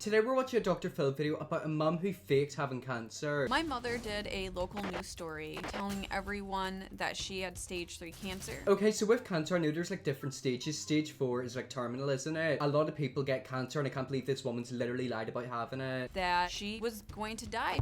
Today we're watching a Dr. Phil video about a mum who faked having cancer. My mother did a local news story telling everyone that she had stage 3 cancer. Okay, so with cancer, I know there's like different stages. Stage 4 is like terminal, isn't it? A lot of people get cancer and I can't believe this woman's literally lied about having it. That she was going to die.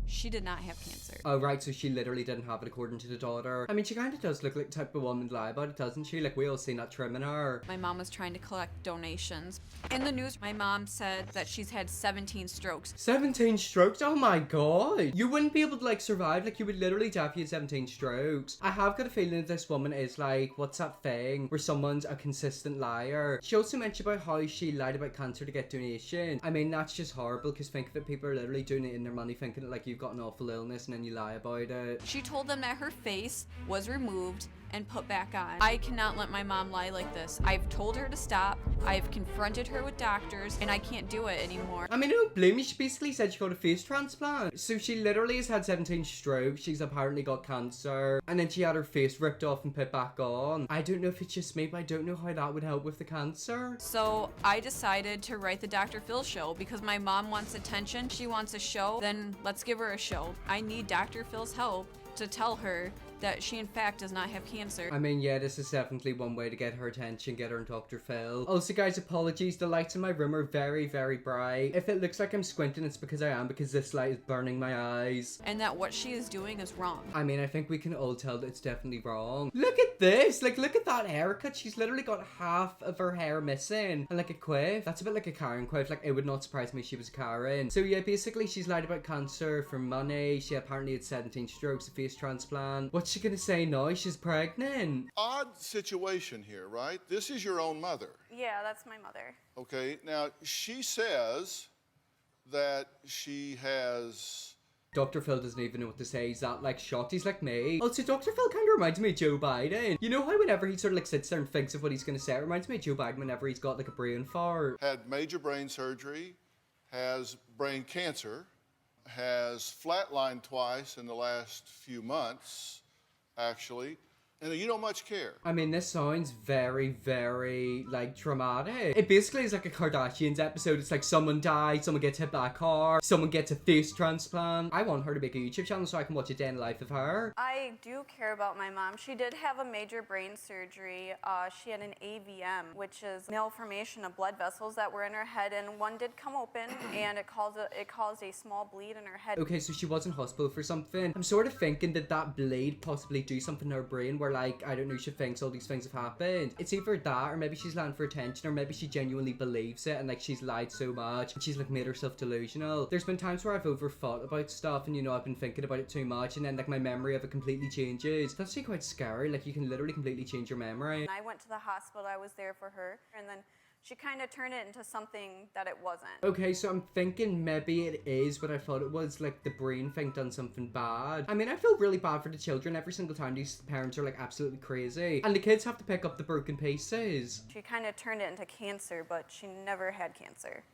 She did not have cancer. Oh right, so she literally didn't have it according to the daughter. I mean, she kind of does look like the type of woman to lie about it, doesn't she? Like we all seen that trim in her. My mom was trying to collect donations. In the news, my mom said that she's had 17 strokes. 17 strokes? Oh my god. You wouldn't be able to like survive. Like you would literally die if you had 17 strokes. I have got a feeling that this woman is like, what's that thing where someone's a consistent liar? She also mentioned about how she lied about cancer to get donation. I mean, that's just horrible because think of it, people are literally donating their money thinking that like you've got an awful illness and then you lie about it. She told them that her face was removed and put back on. I cannot let my mom lie like this. I've told her to stop. I've confronted her with doctors and I can't do it anymore. I mean, I don't blame you. She basically said she got a face transplant. So she literally has had 17 strokes. She's apparently got cancer. And then she had her face ripped off and put back on. I don't know if it's just me, but I don't know how that would help with the cancer. So I decided to write the Dr. Phil show because my mom wants attention. She wants a show. Then let's give her a show. I need Dr. Phil's help to tell her that she in fact does not have cancer. I mean, yeah, this is definitely one way to get her attention, get her on Dr. Phil. Also, guys, apologies. The lights in my room are very, very bright. If it looks like I'm squinting, it's because I am, because this light is burning my eyes. And that what she is doing is wrong. I mean, I think we can all tell that it's definitely wrong. Look at this! Like, look at that haircut. She's literally got half of her hair missing. And like a quiff. That's a bit like a Karen quiff. Like, it would not surprise me if she was a Karen. So yeah, basically, she's lied about cancer for money. She apparently had 17 strokes, a face transplant. What's she gonna say now? She's pregnant. Odd situation here, right? This is your own mother. Yeah, that's my mother. Okay, now she says that she has... Dr. Phil doesn't even know what to say. He's that like shocked. He's like me. Also, Dr. Phil kind of reminds me of Joe Biden. You know how whenever he sort of like sits there and thinks of what he's gonna say, it reminds me of Joe Biden whenever he's got like a brain fart. had major brain surgery, has brain cancer, has flatlined twice in the last few months, actually, and you don't much care. I mean, this sounds very, very, like, dramatic. It basically is like a Kardashians episode. It's like someone died, someone gets hit by a car, someone gets a face transplant. I want her to make a YouTube channel so I can watch a day in the life of her. I do care about my mom. She did have a major brain surgery. She had an AVM, which is malformation of blood vessels that were in her head, and one did come open, and it caused a small bleed in her head. Okay, so she was in hospital for something. I'm sort of thinking that that bleed possibly do something to her brain where, like, I don't know, she thinks all these things have happened. It's either that, or maybe she's lying for attention, or maybe she genuinely believes it, and, like, she's lied so much, and she's, like, made herself delusional. There's been times where I've overthought about stuff, and, you know, I've been thinking about it too much, and then, like, my memory of it completely changes. That's actually quite scary. Like, you can literally completely change your memory. I went to the hospital. I was there for her, and then she kind of turned it into something that it wasn't. Okay, so I'm thinking maybe it is what I thought it was, like the brain thing done something bad. I mean, I feel really bad for the children every single time these parents are like absolutely crazy. And the kids have to pick up the broken pieces. She kind of turned it into cancer, but she never had cancer.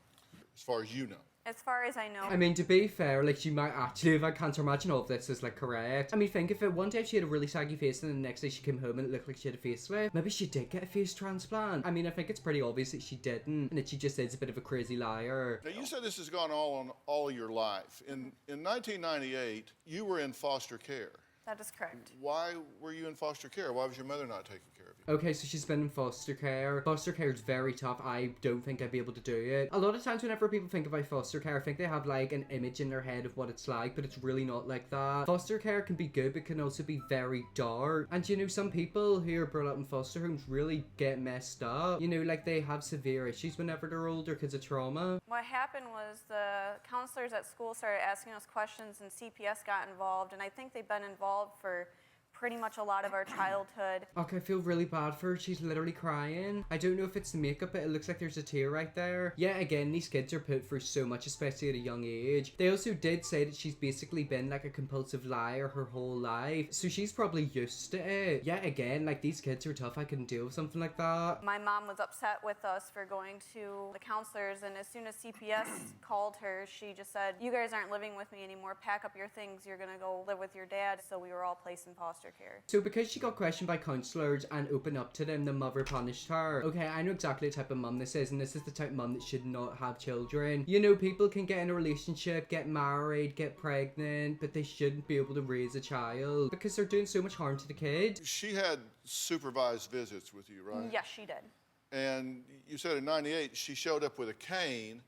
As far as you know. As far as I know. I mean, to be fair, like, she might actually have had cancer. Imagine all of this is, like, correct. I mean, think if it one day she had a really saggy face and then the next day she came home and it looked like she had a facelift. Maybe she did get a face transplant. I mean, I think it's pretty obvious that she didn't and that she just is a bit of a crazy liar. Now, you said this has gone on all your life. In 1998, you were in foster care. That is correct. Why were you in foster care? Why was your mother not taking care of you? Okay, so she's been in foster care. Foster care is very tough. I don't think I'd be able to do it. A lot of times whenever people think about foster care, I think they have like an image in their head of what it's like, but it's really not like that. Foster care can be good, but can also be very dark. And you know, some people who are brought up in foster homes really get messed up. You know, like they have severe issues whenever they're older because of trauma. What happened was the counselors at school started asking us questions and CPS got involved, and I think they've been involved for pretty much a lot of our childhood. Okay, I feel really bad for her. She's literally crying. I don't know if it's the makeup, but it looks like there's a tear right there. Yeah, again, these kids are put through so much, especially at a young age. They also did say that she's basically been like a compulsive liar her whole life, so she's probably used to it. Yeah, again, like these kids are tough. I couldn't deal with something like that. My mom was upset with us for going to the counselors, and as soon as CPS called her, she just said, "You guys aren't living with me anymore. Pack up your things. You're gonna go live with your dad." So we were all placed in foster aftercare. So because she got questioned by counsellors and opened up to them, the mother punished her. Okay, I know exactly the type of mum this is, and this is the type of mum that should not have children. You know, people can get in a relationship, get married, get pregnant, but they shouldn't be able to raise a child because they're doing so much harm to the kid. She had supervised visits with you, right? Yes, she did. And you said in 98 she showed up with a cane,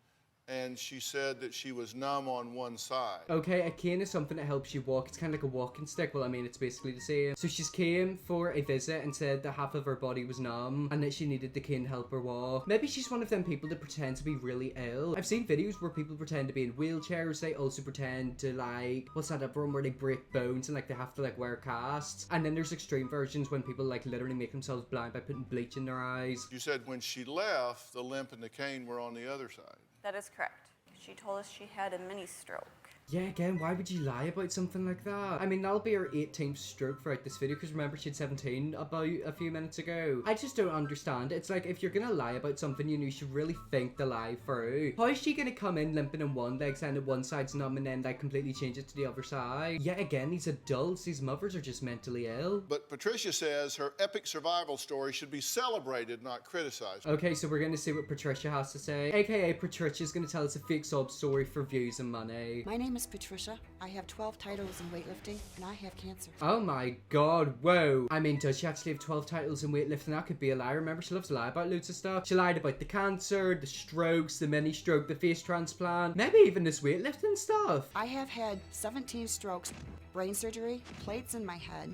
and she said that she was numb on one side. Okay, a cane is something that helps you walk. It's kind of like a walking stick. Well, I mean, it's basically the same. So she came for a visit and said that half of her body was numb and that she needed the cane to help her walk. Maybe she's one of them people that pretend to be really ill. I've seen videos where people pretend to be in wheelchairs. They also pretend to, like, what's that other one where they break bones and, like, they have to, like, wear casts. And then there's extreme versions when people, like, literally make themselves blind by putting bleach in their eyes. You said when she left, the limp and the cane were on the other side. That is correct. She told us she had a mini stroke. Yeah, again, why would you lie about something like that? I mean, that'll be her 18th stroke throughout this video, because remember, she had 17 about a few minutes ago. I just don't understand. It's like, if you're gonna lie about something, you know, you should really think the lie through. How is she gonna come in limping in one leg, saying that one side's numb, and then, like, completely change it to the other side? Yet again, these adults, these mothers are just mentally ill. But Patricia says her epic survival story should be celebrated, not criticized. Okay, so we're gonna see what Patricia has to say. AKA, Patricia's gonna tell us a fake sob story for views and money. My name is Patricia. I have 12 titles in weightlifting, and I have cancer. Oh my god, whoa. I mean, does she actually have 12 titles in weightlifting? That could be a lie. Remember, she loves to lie about loads of stuff. She lied about the cancer, the strokes, the mini stroke, the face transplant, maybe even this weightlifting stuff. I have had 17 strokes, brain surgery, plates in my head,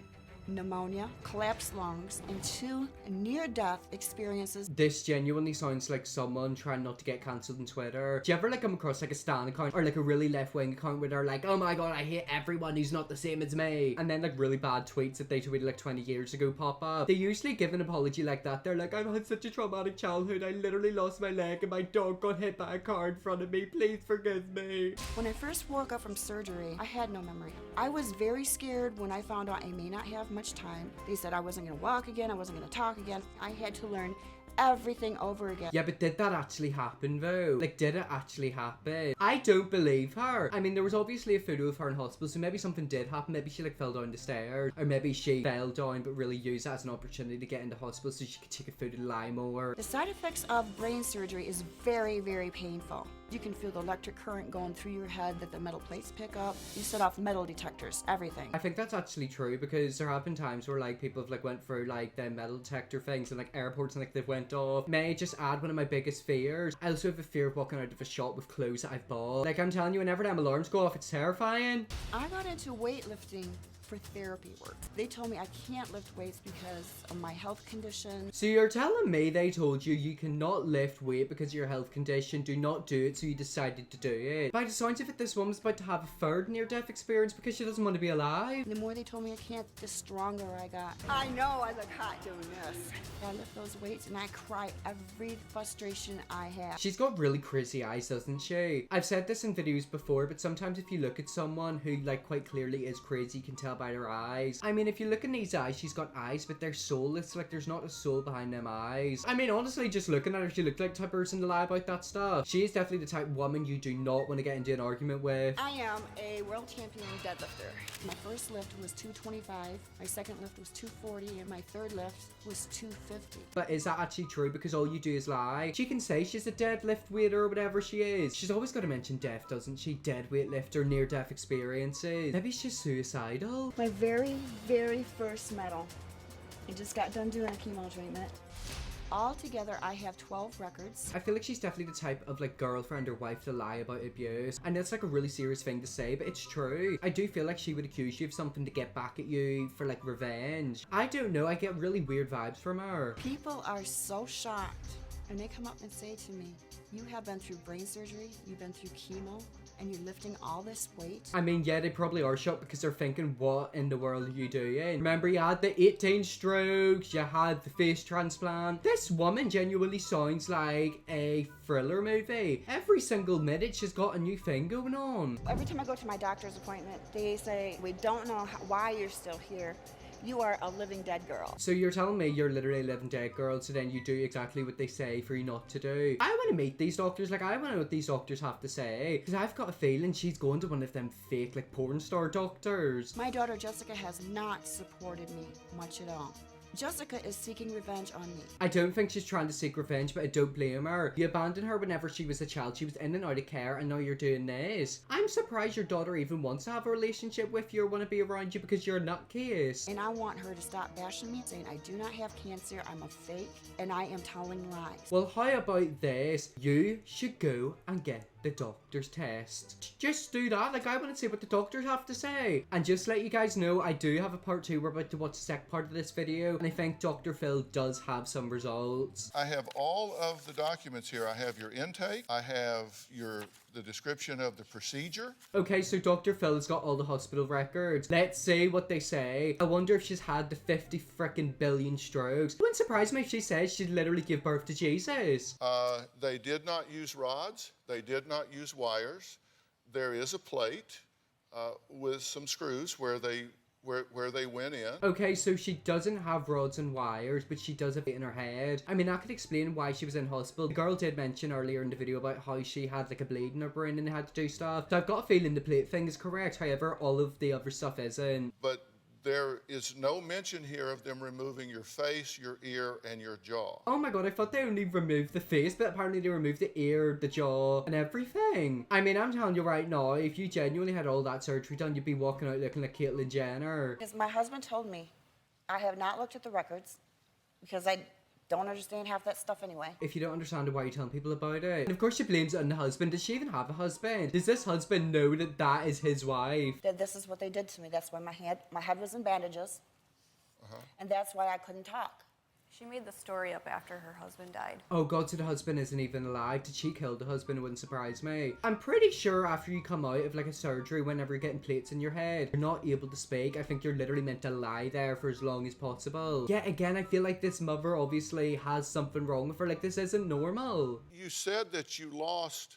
pneumonia, collapsed lungs, and 2 near-death experiences. This genuinely sounds like someone trying not to get cancelled on Twitter. Do you ever, like, come across, like, a stan account or, like, a really left-wing account where they're like, oh my god, I hate everyone who's not the same as me, and then, like, really bad tweets that they tweeted, like, 20 years ago pop up? They usually give an apology like that. They're like, I've had such a traumatic childhood. I literally lost my leg and my dog got hit by a car in front of me. Please forgive me. When I first woke up from surgery, I had no memory. I was very scared when I found out I may not have much time. They said I wasn't gonna walk again, I wasn't gonna talk again. I had to learn everything over again. Yeah, but did that actually happen though? Like, did it actually happen? I don't believe her. I mean, there was obviously a photo of her in hospital, so maybe something did happen. Maybe she, like, fell down the stairs, or maybe she fell down but really used it as an opportunity to get into hospital so she could take a photo to lie more. The side effects of brain surgery is very, very painful. You can feel the electric current going through your head that the metal plates pick up. You set off metal detectors, everything. I think that's actually true, because there have been times where, like, people have, like, went through, like, the metal detector things and, like, airports, and, like, they've went off. May I just add one of my biggest fears? I also have a fear of walking out of a shop with clothes that I've bought. Like, I'm telling you, whenever them alarms go off, it's terrifying. I got into weightlifting for therapy work. They told me I can't lift weights because of my health condition. So you're telling me they told you you cannot lift weight because of your health condition, do not do it, so you decided to do it. By the sounds of it, this woman's about to have a third near-death experience because she doesn't want to be alive. The more they told me I can't, the stronger I got. I know I look hot doing this. I lift those weights and I cry every frustration I have. She's got really crazy eyes, doesn't she? I've said this in videos before, but sometimes if you look at someone who, like, quite clearly is crazy, you can tell by their eyes. I mean, if you look in these eyes, she's got eyes, but they're soulless. Like, there's not a soul behind them eyes. I mean, honestly, just looking at her, she looked like the type of person to lie about that stuff. She is definitely the type of woman you do not want to get into an argument with. I am a world champion deadlifter. My first lift was 225, my second lift was 240, and my third lift was 250. But is that actually true? Because all you do is lie. She can say she's a deadlift waiter or whatever she is. She's always got to mention death, doesn't she? Dead weightlifter, near-death experiences. Maybe she's suicidal. My very first medal. I just got done doing a chemo treatment. Altogether, I have 12 records. I feel like she's definitely the type of, like, girlfriend or wife to lie about abuse. And that's, like, a really serious thing to say, but it's true. I do feel like she would accuse you of something to get back at you for, like, revenge. I don't know, I get really weird vibes from her. People are so shocked, and they come up and say to me, you have been through brain surgery, you've been through chemo, and you're lifting all this weight? I mean, yeah, they probably are shocked because they're thinking, what in the world are you doing? Remember, you had the 18 strokes, you had the face transplant. This woman genuinely sounds like a thriller movie. Every single minute, she's got a new thing going on. Every time I go to my doctor's appointment, they say, we don't know why you're still here. You are a living dead girl. So you're telling me you're literally a living dead girl, so then you do exactly what they say for you not to do. I want to meet these doctors. Like, I want to know what these doctors have to say. Because I've got a feeling she's going to one of them fake, like, porn star doctors. My daughter Jessica has not supported me much at all. Jessica is seeking revenge on me. I don't think she's trying to seek revenge, but I don't blame her. You abandoned her whenever she was a child. She was in and out of care, and now you're doing this. I'm surprised your daughter even wants to have a relationship with you or want to be around you because you're a nutcase. And I want her to stop bashing me, saying I do not have cancer, I'm a fake, and I am telling lies. Well, how about this? You should go and get the doctor's test. Just do that. Like, I want to see what the doctors have to say. And just let you guys know, I do have a part 2. We're about to watch the second part of this video, and I think Dr. Phil does have some results. I have all of the documents here. I have your intake. I have the description of the procedure. Okay, so Dr. Phil's got all the hospital records. Let's see what they say. I wonder if she's had the 50 frickin' billion strokes. It wouldn't surprise me if she says she'd literally give birth to Jesus. They did not use rods. They did not use wires. There is a plate with some screws where they went in. Okay, so she doesn't have rods and wires, but she does have it in her head. I mean, that could explain why she was in hospital. The girl did mention earlier in the video about how she had like a bleed in her brain and had to do stuff. So I've got a feeling the plate thing is correct. However, all of the other stuff isn't. But there is no mention here of them removing your face, your ear, and your jaw. Oh my god, I thought they only removed the face, but apparently they removed the ear, the jaw, and everything. I mean, I'm telling you right now, if you genuinely had all that surgery done, you'd be walking out looking like Caitlyn Jenner. Because my husband told me I have not looked at the records because I don't understand half that stuff anyway. If you don't understand it, why are you telling people about it? And of course she blames it on the husband. Does she even have a husband? Does this husband know that that is his wife? That this is what they did to me. That's why my head was in bandages. And that's why I couldn't talk. She made the story up after her husband died. Oh god, so the husband isn't even alive. Did she kill the husband? It wouldn't surprise me. I'm pretty sure after you come out of like a surgery, whenever you're getting plates in your head, you're not able to speak. I think you're literally meant to lie there for as long as possible. Yeah, again, I feel like this mother obviously has something wrong with her. Like, this isn't normal. You said that you lost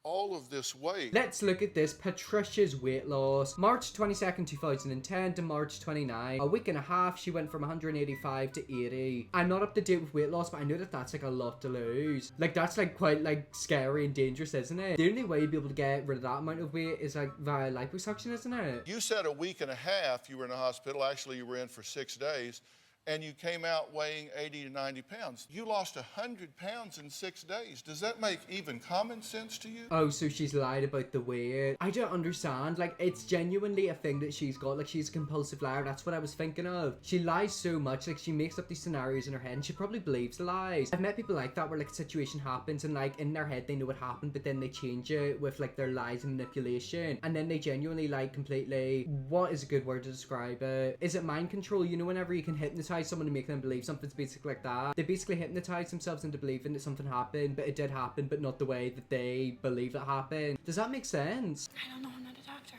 all of this weight. Let's look at this. Patricia's weight loss. March 22nd, 2010 to March 29. A week and a half, she went from 185 to 80. I'm not up to date with weight loss, but I know that that's like a lot to lose. Like, that's like quite like scary and dangerous, isn't it? The only way you'd be able to get rid of that amount of weight is like via liposuction, isn't it? You said a week and a half you were in the hospital. Actually, you were in for 6 days. And you came out weighing 80 to 90 pounds. You lost 100 pounds in 6 days. Does that make even common sense to you? Oh, so she's lied about the weight. I don't understand. Like, it's genuinely a thing that she's got. Like, she's a compulsive liar. That's what I was thinking of. She lies so much. Like, she makes up these scenarios in her head and she probably believes the lies. I've met people like that where, like, a situation happens and, like, in their head they know what happened, but then they change it with, like, their lies and manipulation. And then they genuinely, like, completely... What is a good word to describe it? Is it mind control? You know, whenever you can hypnotize someone to make them believe something's basically like that. They basically hypnotize themselves into believing that something happened, but it did happen, but not the way that they believe it happened. Does that make sense? I don't know, I'm not a doctor.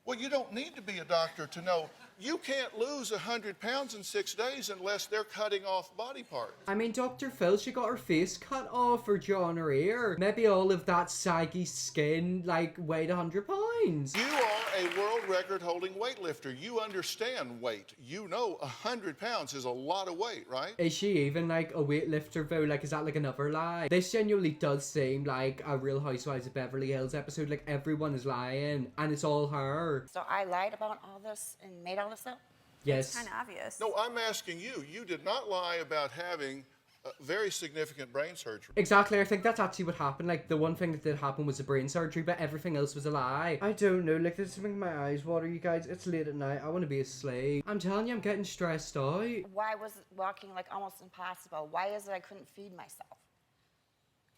Well, you don't need to be a doctor to know you can't lose 100 pounds in 6 days unless they're cutting off body parts. I mean, Dr. Phil, she got her face cut off, her jaw and her ear. Maybe all of that saggy skin, like, weighed 100 pounds. You are a world record holding weightlifter. You understand weight. You know 100 pounds is a lot of weight, right? Is she even, like, a weightlifter, though? Like, is that, like, another lie? This genuinely does seem like a Real Housewives of Beverly Hills episode. Like, everyone is lying, and it's all her. So I lied about all this and made all this up? Yes. Kind of obvious. No, I'm asking you. You did not lie about having very significant brain surgery. Exactly, I think that's actually what happened. Like, the one thing that did happen was the brain surgery, but everything else was a lie. I don't know, like, this is making my eyes water, you guys. It's late at night. I want to be asleep. I'm telling you, I'm getting stressed out. Why was walking like almost impossible? Why is it I couldn't feed myself?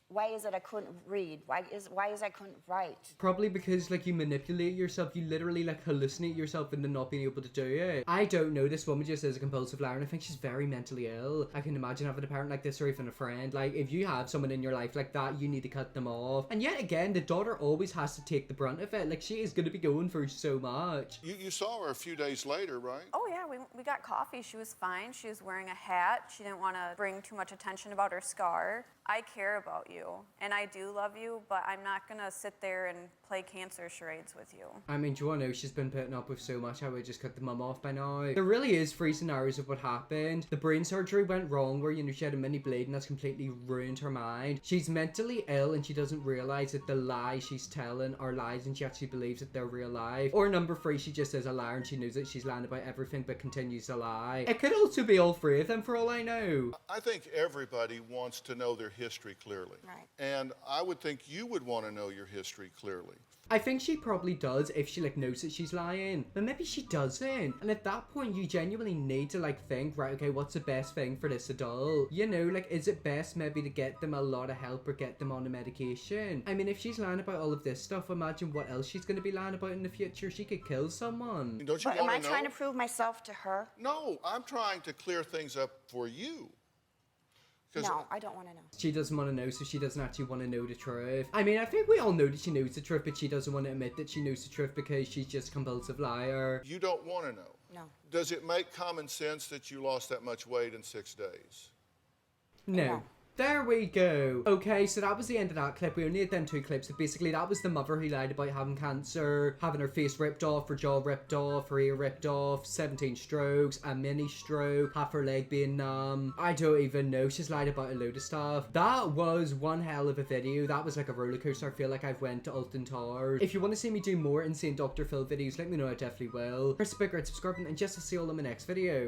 Why is it I couldn't read? Why is I couldn't write? Probably because, like, you manipulate yourself. You literally, like, hallucinate yourself into not being able to do it. I don't know. This woman just is a compulsive liar, and I think she's very mentally ill. I can imagine having a parent like this or even a friend. Like, if you have someone in your life like that, you need to cut them off. And yet again, the daughter always has to take the brunt of it. Like, she is going to be going through so much. You saw her a few days later, right? Oh yeah, we got coffee. She was fine. She was wearing a hat. She didn't want to bring too much attention about her scar. I care about you. you. And I do love you, but I'm not gonna sit there and play cancer charades with you. I mean, do you know she's been putting up with so much, I would just cut the mum off by now. There really is 3 scenarios of what happened. The brain surgery went wrong where, you know, she had a mini bleed and that's completely ruined her mind. She's mentally ill and she doesn't realize that the lies she's telling are lies and she actually believes that they're real life. Or number 3, she just is a liar and she knows that she's lying about everything but continues to lie. It could also be all 3 of them for all I know. I think everybody wants to know their history clearly. Right. And I would think you would want to know your history clearly. I think she probably does if she like knows that she's lying, but maybe she doesn't. And at that point you genuinely need to like think, right, okay, what's the best thing for this adult? You know, like, is it best maybe to get them a lot of help or get them on a medication? I mean, if she's lying about all of this stuff, imagine what else she's going to be lying about in the future. She could kill someone. Don't you But am I want to know? trying to prove myself to her? No, I'm trying to clear things up for you. 'Cause No, I don't want to know. She doesn't want to know, so she doesn't actually want to know the truth. I mean, I think we all know that she knows the truth, but she doesn't want to admit that she knows the truth because she's just a compulsive liar. you don't want to know. No. Does it make common sense that you lost that much weight in 6 days? No. No. There we go. Okay, so that was the end of that clip. We only had them 2 clips. So basically, that was the mother who lied about having cancer, having her face ripped off, her jaw ripped off, her ear ripped off, 17 strokes, a mini stroke, half her leg being numb. I don't even know. She's lied about a load of stuff. That was one hell of a video. That was like a roller coaster. I feel like I've went to Alton Towers. If you want to see me do more insane Dr. Phil videos, let me know. I definitely will. Press the big red subscribe button and just to see all in my next video.